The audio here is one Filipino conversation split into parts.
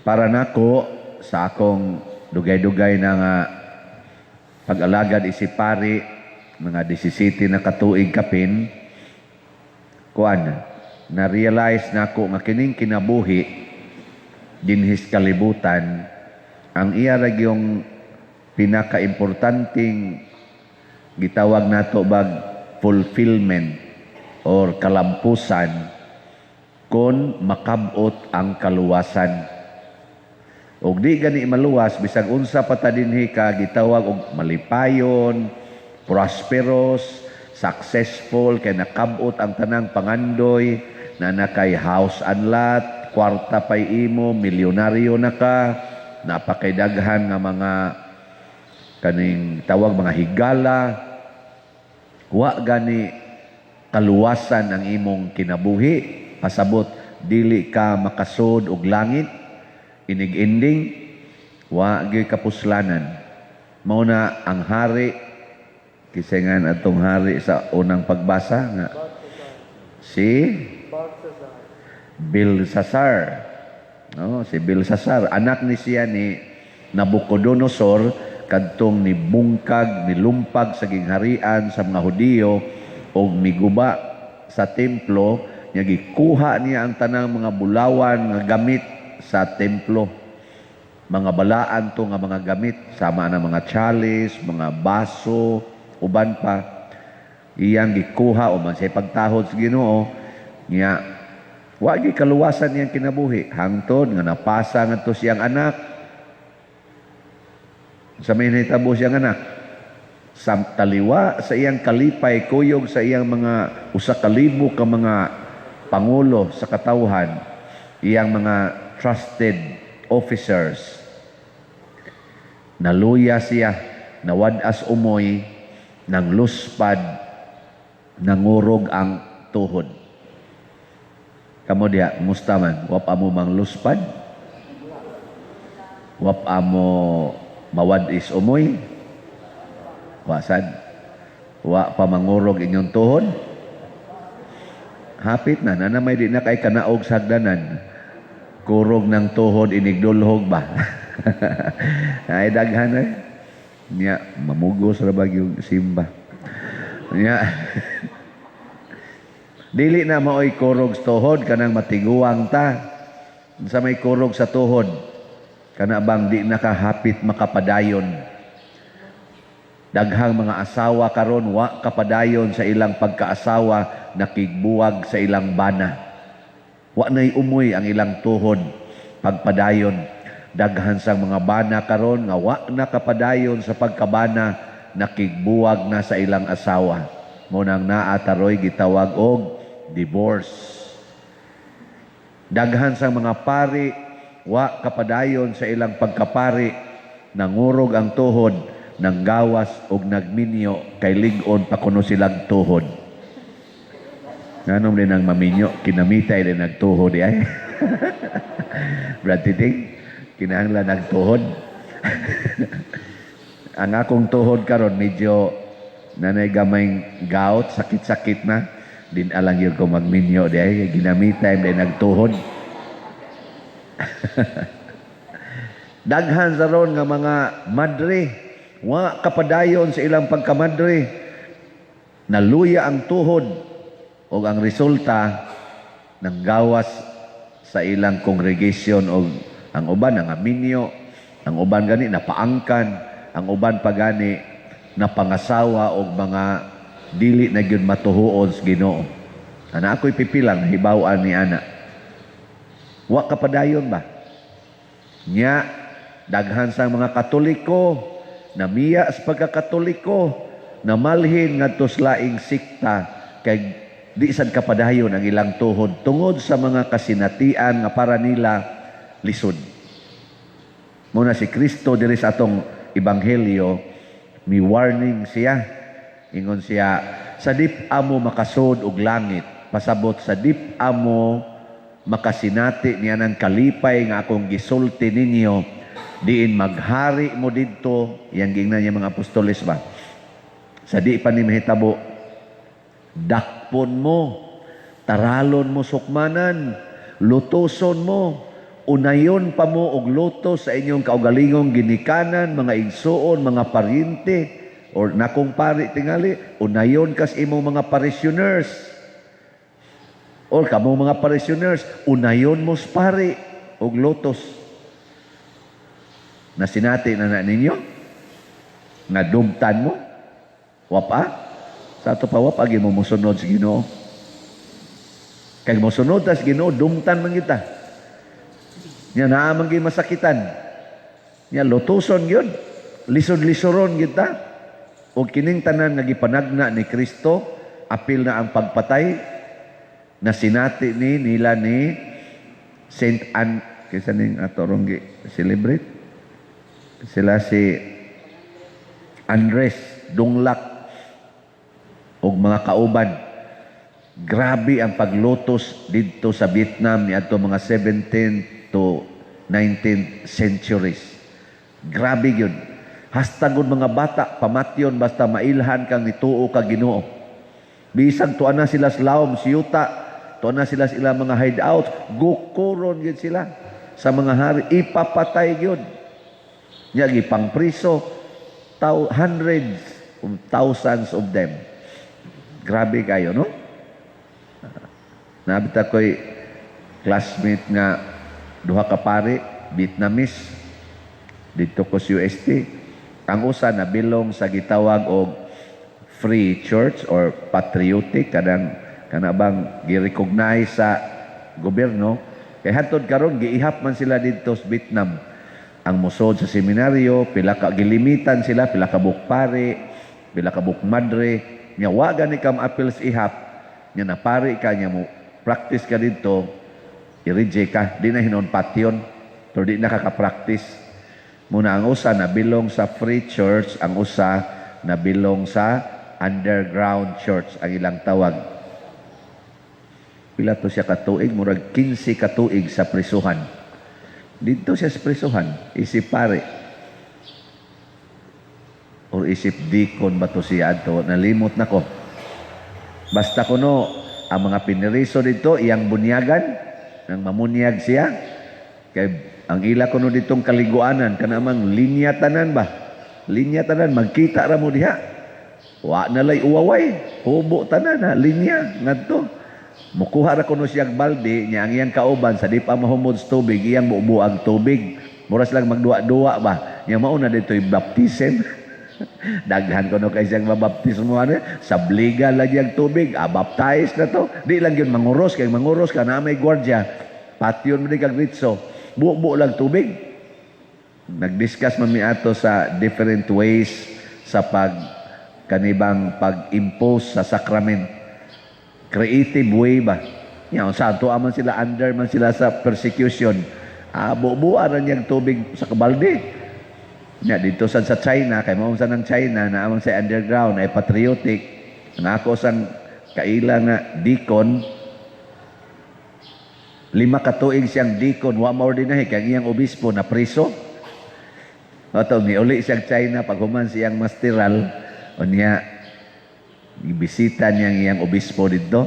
Para nako sa akong dugay-dugay na nga pag-alagad isip pari, mga 17 na katuig kapin, na-realize na ako nga kining kinabuhi dinhis kalibutan, ang iya yung pinaka-importanting gitawag nato bag fulfillment or kalampusan kung makabot ang kaluwasan. Og di gani maluwas, bisag unsa pa ta dinhi ka gitawag og malipayon, prosperous, successful, kay nakabot ang tanang pangandoy, na nakay house and lot, kwarta pay imo, milyonaryo na ka, napakaydaghan nga mga kaning tawag mga higala, wa gani kaluwasan ang imong kinabuhi, pasabot dili ka makasud og langit, inig-ending, wa gyud kapuslanan. Mao na ang hari, kisengan atong hari sa unang pagbasa nga si Belsasar. No, si Belsasar, anak ni siya ni Nabucodonosor, kadtong ni bungkag, nilumpag sa gingharian sa mga Hudiyo o miguba sa templo, niya gikuha niya ang tanang mga bulawan nga gamit sa templo. Mga balaan to nga mga gamit, sama na mga chalice, mga baso, uban pa. Iyang gikuha o man sa pagtahod sa Ginoo, niya wagi kaluwasan niyang kinabuhi. Hangtod nga napasa nga to siyang anak. Sa may nahitabo siyang anak, taliwa sa iyang kalipay, kuyog sa iyang mga 1,000 ka mga pangulo sa katawhan, iyang mga trusted officers. Naluya siya, nawadas umoy, nang luspad, nangurog ang tuhod. Kamo diha, musta man? Wap amo mang luspad? Wap amo mawadis umoy? Wasad? Wa pa mangurog inyong tuhod? Hapit na, nanamay di na kay kanaog sa hagdanan. Kurog ng tuhod, inigdulhog ba? Ay, daghan eh. Niya, mamugos ra bag yung simba. Niya, dili na maoy kurog sa tuhod, kanang matiguang ta. Sa may kurog sa tuhod, kana bang di nakahapit makapadayon. Daghang mga asawa karon wa kapadayon sa ilang pagkaasawa, nakigbuwag sa ilang bana. Wa na'y umoy ang ilang tuhod pagpadayon. Daghan sang mga bana karon nga wa na kapadayon sa pagkabana, nakigbuwag na sa ilang asawa. Mo nang naataroy gitawag og divorce. Daghan sang mga pari wa kapadayon sa ilang pagkapari, nangurog ang tuhod, nanggawas og nagminyo kay lig-on pa kuno silang tuhod. Nganom din ang maminyo, kinamitay din nagtuhod ay. Brad Titing, kinahanglan nagtuhod. Ang akong tuhod karon medyo nanay gamayng gout, sakit-sakit na. Din alang yun ko magminyo di ay, ginamitay din nagtuhod. Daghan sa ron nga mga madre, wa kapadayon sa ilang pagkamadre, naluya ang tuhod, o ang resulta ng gawas sa ilang congregation o ang uban ang aminyo, ang uban gani napaangkan, ang uban pa gani napangasawa o mga dili na gyud matuhuon sa Ginoo. Ana ako'y pipilang hibaw-an ni ana. Wa kapadayon ba? Nya daghan sang mga Katoliko namiya sa pagkakatoliko, namalhin ngadto sa laing sikta kay di sad kapadayon ang ilang tuhod tungod sa mga kasinatian nga para nila lisod. Muna si Kristo diri sa atong ebanghelyo, mi warning siya. Ingon siya, sa dip amo makasod og langit, pasabot sa dip amo makasinati niya ng kalipay nga akong gisulti ninyo, diin maghari mo didto, yang gingnan niya mga apostoles ba? Sa di pa ni mahitabo, dakpon mo, taralon mo sukmanan, lutuson mo, unayon pa mo og luto sa inyong kaugalingong ginikanan, mga igsuon, mga paryente, or nakong pari tingali, unayon kas imong mga parishioners. Or kamo mga parishioners, unayon mo pari og lutos. Na sinati na ninyo, nga dumtan mo, wapa, sa ato pa wapa, mo musunod sa Ginoo. Kaya musunod tas Ginoo, dumtan man kita. Nya naamang masakitan. Nya lutuson yun. Lisod-lisoron kita. O kining tanan nga gipanagna ni Kristo, apil na ang pagpatay na sinati nila ni Saint Anne, kaysa ning atorong celebrate. Sila si Andres Dunglak o mga kauban. Grabe ang paglutos dito sa Vietnam ni ato mga 17th to 19th centuries. Grabe yun. Hastagod mga bata, pamatyon basta mailhan kang nituo ka Ginoo. Bisag tuan na sila sa lawom, siyuta, tuan na sila sa ilang mga hideout, gukuron yun sila sa mga hari, ipapatay yun. Nyagi pang priso, hundreds of thousands of them. Grabe kayo, no? Nabit ako'y classmate nga duha ka pari, Vietnamese, dito ko sa UST. Ang usa na bilong sa gitawag og free church or patriotic, kanabang gi-recognize sa gobyerno. Kaya hantod karon giihap man sila dito sa Vietnam. Ang musod sa seminaryo, pila ka gilimitan sila, pila ka bukpari, pila ka bukmadre, nya waga ni kam apil sa ihap, nya napari ka, nya mo practice ka dito, i-reject ka, di na hinon patyon, pero di na kaka-practice. Muna ang usa na bilong sa free church, ang usa na bilong sa underground church, ang ilang tawag. Pila to siya katuig, murag 15 katuig sa prisuhan. Dito siya sa prisuhan, isip pare. O isip deacon ba to siya ato, nalimot na ko. Basta kuno, ang mga piniriso dito, iyang bunyagan, nang mamunyag siya. Kay ang ila kuno ditong kaliguanan, kanamang linya tanan ba? Linya tanan, magkita ra mo diha. Wa nalay uwaway, hubo tanan ha, linya, ngadto. Mukuha ra kuno siyang balde, niya ang iyang kauban, sa di pa mahumod sa tubig, iyang bubuang tubig. Muras lang magduwa-duwa ba? Niya mauna dito'y baptism. Daghan kuno kay siyang mabaptismo sa bliga lang yung tubig, baptize na to. Di lang yun manguros, kay manguros ka na may gwardya. Patyon mo di kag ritso. Buo-buo lang tubig. Nag-discuss man mi ato sa different ways sa pag-impose sa sacrament. Creative way ba? Yan, santo aman sila, under man sila sa persecution. Buo-buo niyang tubig sa kabalde. Yan, dito sa China, kay mo sa ng China, na amang sa underground, ay patriotic. Ang ako sang kaila nga deacon, 5 katuig siyang deacon, wa maordinahi, kaya iyang obispo na priso. Oto, niuli siyang China, paghuman siyang masteral, o niya, ibisita niyang iyang obispo dito.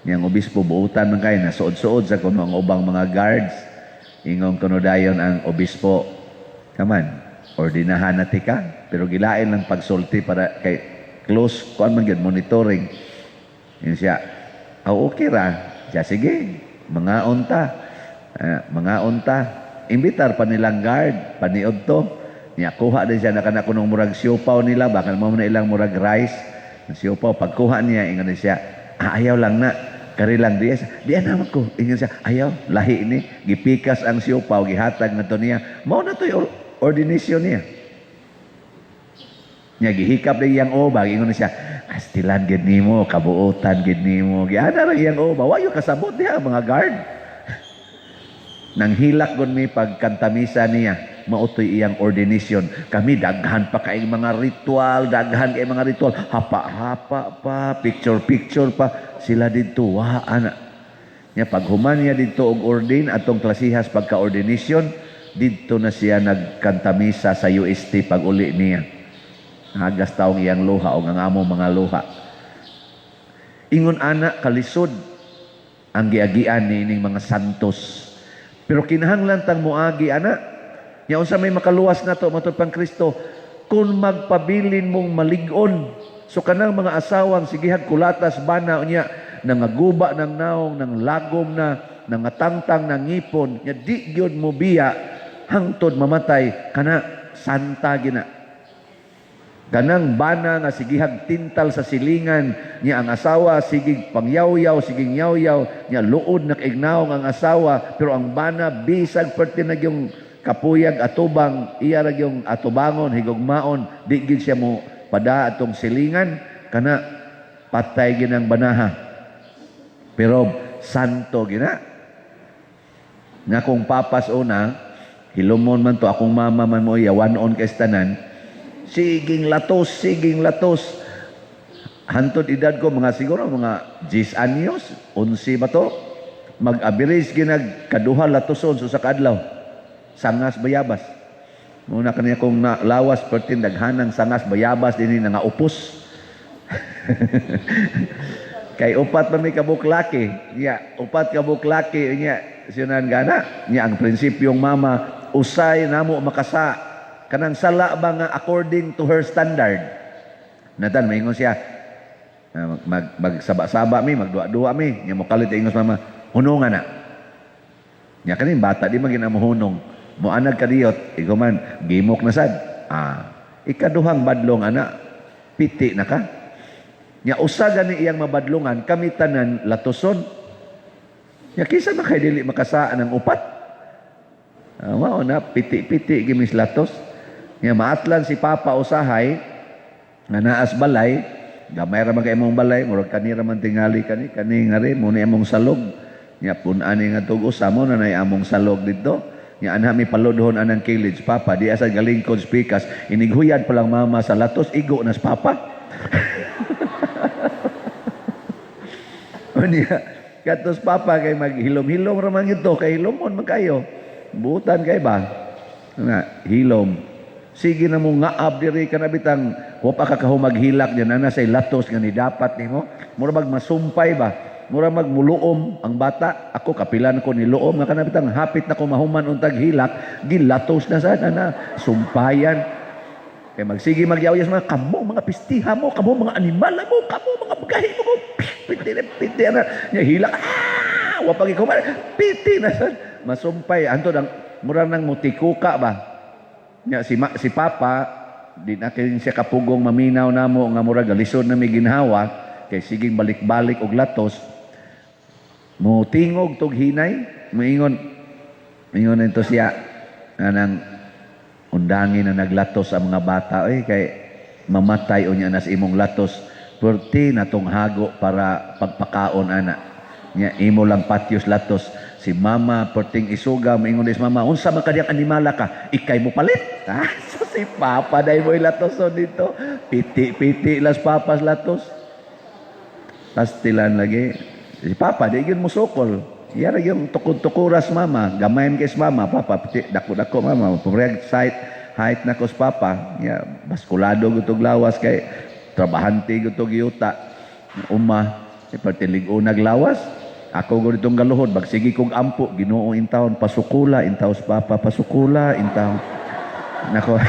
Iyang obispo buutan man kayo, nasuod-suod sa kuno ang ubang mga guards. Ingong kuno dayon ang obispo. Kaman, ordinahan na tika, pero gilain lang pagsulti para kay close, kuan man yun, monitoring. Yun siya, okay ra. Siya, sige, mga unta. Imbitar pa nilang guard, paniod to. Niya, kuha din siya na kanakunong murag siopaw nila, baka naman na ilang murag rice. Siopaw, pagkuha niya, ingan siya, ayaw lang na, kari lang diya naman ko, ingan siya, ayaw, lahi ni, gipikas ang siopaw, gihatag na to niya, mao na to yung ordination niya. Niya, gihikap na iyang obag, ingan siya, astilan gid nimo, kabuutan gid nimo, giana ra iyang obag, wayo kasabot niya, mga guard. Nang hilak gon mi pagkantamisa niya, mautoy iyang ordination. Kami daghan pa kay mga ritual, hapa-hapa pa, picture-picture pa, sila dito, ana. Nya paghuman niya dito og ordain atong klasihas pagka-ordination, dito na siya nagkantamisa sa UST pag uli niya. Hagas taong iyang luha o ang among mga luha. Ingon ana kalisod ang giagian ni ining mga santos. Pero kinahanglan tang muagi ana. Nya unsa may makaluwas nato matud pang Kristo kung magpabilin mong malig-on. So kanang mga asawang sigihag kulatas bana unya nangaguba ng naong, ng lagom na, nangatangtang ng ngipon, nya di gyud mo biya hangtod mamatay kana santa gina. Kanang bana nga sigihag tintal sa silingan niya ang asawa sigig pangyaw-yaw, sigig yaw-yaw, niya luod na kaignaong ang asawa, pero ang bana bisag pertinag yung kapuyag atubang, iya ra yung atubangon, higugmaon, di gid siya mo pada atong silingan, kana patay ginang banaha. Pero santo gina. Nga kung papas una, hilumon man to, akong mama man mo, yawanon kay tanan, siging latos. Hantod edad ko, mga siguro, mga 10 anyos, 11 ba to? Mag-abiris ginag kaduha latoson so sa kadlaw. Sangas bayabas. Muna kaniya kong lawas, pertin daghanang sangas bayabas, din nga upos. Kay upat pa may kabuklaki. Upat kabuklaki, sinan gana. Ang prinsipyong mama, usay namo makasa. Kanang sala ba nga according to her standard. Natan, maingon siya, magsaba-saba mi, magdua-dua mi. Nga mokalit ingos mama, hunungan na. Nga kanin, bata, di magina mo hunong. Muanag kadiyot, ikaw man, gimok na sad. Ikaduhang badlong, ana, piti na ka. Nga usaga ni iyang mabadlungan, kami tanan latoson. Nga kisa na kay dili makasaan ng upat. Mao na, piti-piti, gimis latos. Nga maatlan si Papa usahay, nga naas balay, gamay ra man kay imong balay, murag kanira man tingali kani nga rin, muna among salog. Nga punani nga tugos, amo na nay among salog dito. Nga anha mi paludhon anang kilid, Papa, di asad galing kod spikas, inighuyad pa lang mama sa latos, igo na si Papa. Unya, katos Papa kay maghilom-hilom ra man ito, kay hilomon man kayo. Butan kay ba? Nga, hilom. Sige na mo nga abdiri ka na bitang wapa ka kahumaghilak diyan na say latos nga ni dapat nimo. Mura mag masumpay ba? Mura magmuluom ang bata. Ako kapilan ko ni luom nga kana bitang hapit na ko mahuman untag hilak, gilatos na sad na sumpayan. Kay magsige magyawyas mga kamo mga pistiha mo, kamo mga animal mo, kamo mga bagahe mo. Piti na nya hilak. Wapa gi kuman. Piti na sad. Masumpay antod ang mura nang mutikuka ba? Nya si Papa di na kay siya kapugong maminaw namo nga murag lisod na may ginhawa kay siging balik-balik og latos mo tingog tog hinay moingon ito siya nang undangin na naglatos ang mga bata kay mamatay unya nas imong latos perti natong hago para pagpakaon ana nya imo lang patyos latos. Si Mama perting isuga moingon is Mama, unsa man kadiyang animala ka? Ikay mo palit. So si Papa dai mo latoson dito. Piti las papas latos. Pastilan lagi. Si Papa di gyud mo sukol. Yara yung tukod-tukuras Mama, gamayon kay Mama, Papa dako-dako Mama, pumreg height na ko Papa. Ya baskulado gutog lawas kay trabahante gutog yuta. Si pertilig unag lawas. Ako ko ditong galuhod, bagsigi kong ampo, Ginoo intawon, pasukula, intaw sa Papa, pasukula, intaw. Nako,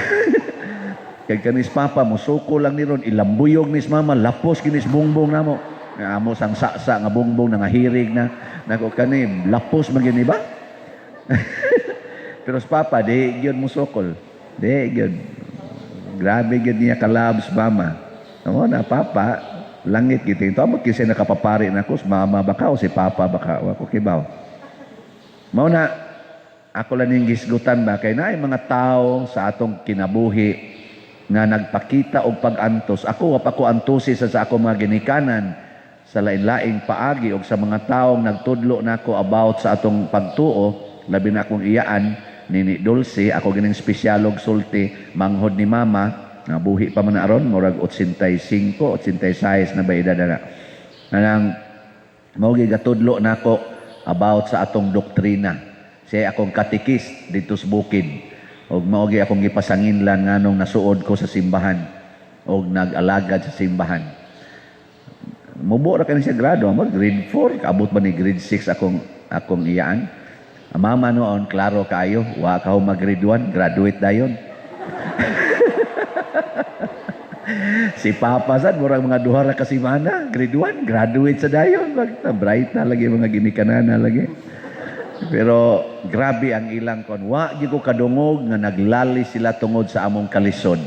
kay kanis Papa, musuko lang ni ron, ilambuyog nis Mama, lapos kinis bungbong na mo. Amo sang saksa nga bungbong, nga hirig na. Nako kanim, lapos magini ba? Pero sa Papa, di yun musukol. Di yun. Grabe yun niya kalabs Mama. Oo na, Papa, langit gitu ito amot kasi nakapapari na ko Mama baka o si Papa baka ako kibaw mao na ako lang yung gisgutan ba kay na mga tao sa atong kinabuhi nga nagpakita og pag-antos ako wa pa ko antusi sa ako mga ginikanan sa lain-laing paagi og sa mga taong nagtudlo nako about sa atong pagtuo labi na akong iyaan nini Dulce ako gining spesyalog sulti manghod ni Mama nga buhi pa man aron murag 85, 86 na ba edad na. Nang mao gi gatudlo nako about sa atong doktrina. Siya akong katikist dito sa bukid. Og mao gi akong gipasanginlan nganong nasuod ko sa simbahan og nag-alagad sa simbahan. Mubo ra kani siya grado, grade 4, kaabot ba ni grade 6 akong iyaan. Ang mama noon, klaro kayo, wa ka mag-grade 1, graduate dayon. Si Papa sad murang mga duha ra ka semana, grade 1, graduate sa dayon. Bright na lagi mga ginikanana lagi. Pero grabe ang ilang kon. Wa gyud ko kadungog nga naglali sila tungod sa among kalisod.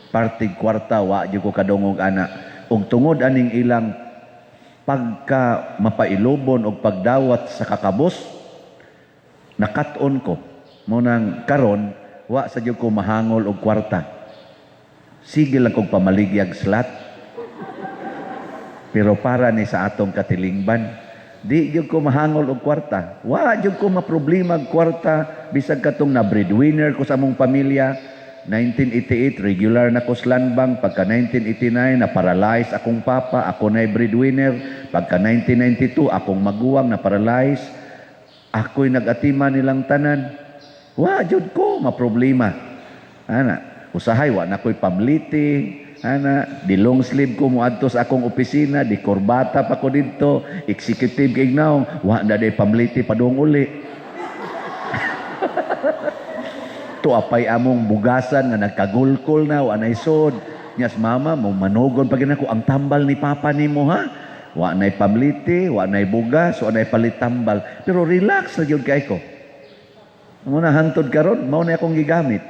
Partig kwarta wa gyud ko kadungog ana. Ug tungod aning ilang pagka mapailobon og pagdawat sa kakabos, nakat-on ko munang karon wa sa gyud ko mahangol og kwarta. Sige lang kong pamaligyag slat. Pero para ni sa atong katilingban, di jud ko mahangol og kwarta. Wa jud ko maproblema og kwarta bisag katong na breadwinner ko sa among pamilya. 1988 regular na ko sa landbank, pagka 1989 na paralyze akong papa, ako na breadwinner. Pagka 1992 akong maguwang na paralyze, ako'y nag-atima nilang tanan. Wa jud ko maproblema. Ana, usahay wa na ko'y pamliti. Ana, di long sleeve ko muadto sa akong opisina, di korbata pa ko dito, executive ignaw, wa na day pamliti padung uli. To apay among bugasan nga nagkagulkol na, wa na isod. Nyas mama, mo manugon pag ko ang tambal ni papa nimo ha. Wa na pamliti, wa na bugas, wa na palit tambal. Pero relax na gyud kay ko. Muna hantod karon, mao na akong gigamit.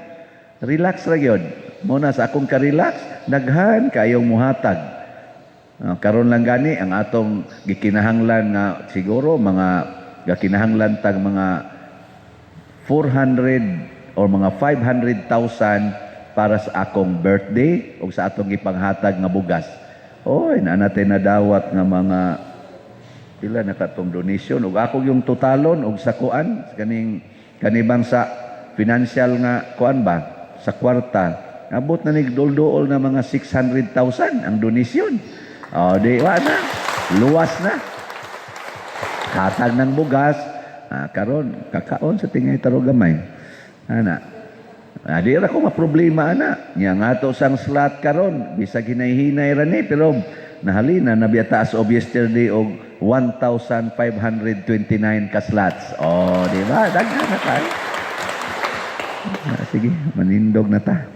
Relax ra gyud. Muna sa akong ka-relax, daghan kayong muhatag. Karon lang gani ang atong gikinahanglan nga siguro mga gikinahanglan tag mga 400 or mga 500,000 para sa akong birthday o sa atong ipanghatag nga bugas. Oy, na natin nadawat nga mga pila na katong donation ug ako yung totalon og sa kuan kanibang sa financial nga kuan ba sa kwarta. Abot na nigdol-dool na mga 600,000 ang donasyon. O, di wa na. Luwas na. Hatag ng bugas. Karon, kakaon sa tingay taro gamay. Ana. Di ra ko maproblema ana. Nya nga to sang slot karon, bisag hinay-hinay ra ni pero nahalina nabiyata as of yesterday og 1,529 ka slots. Oh, di ba? Daghan na tayo. Sige, manindog na ta.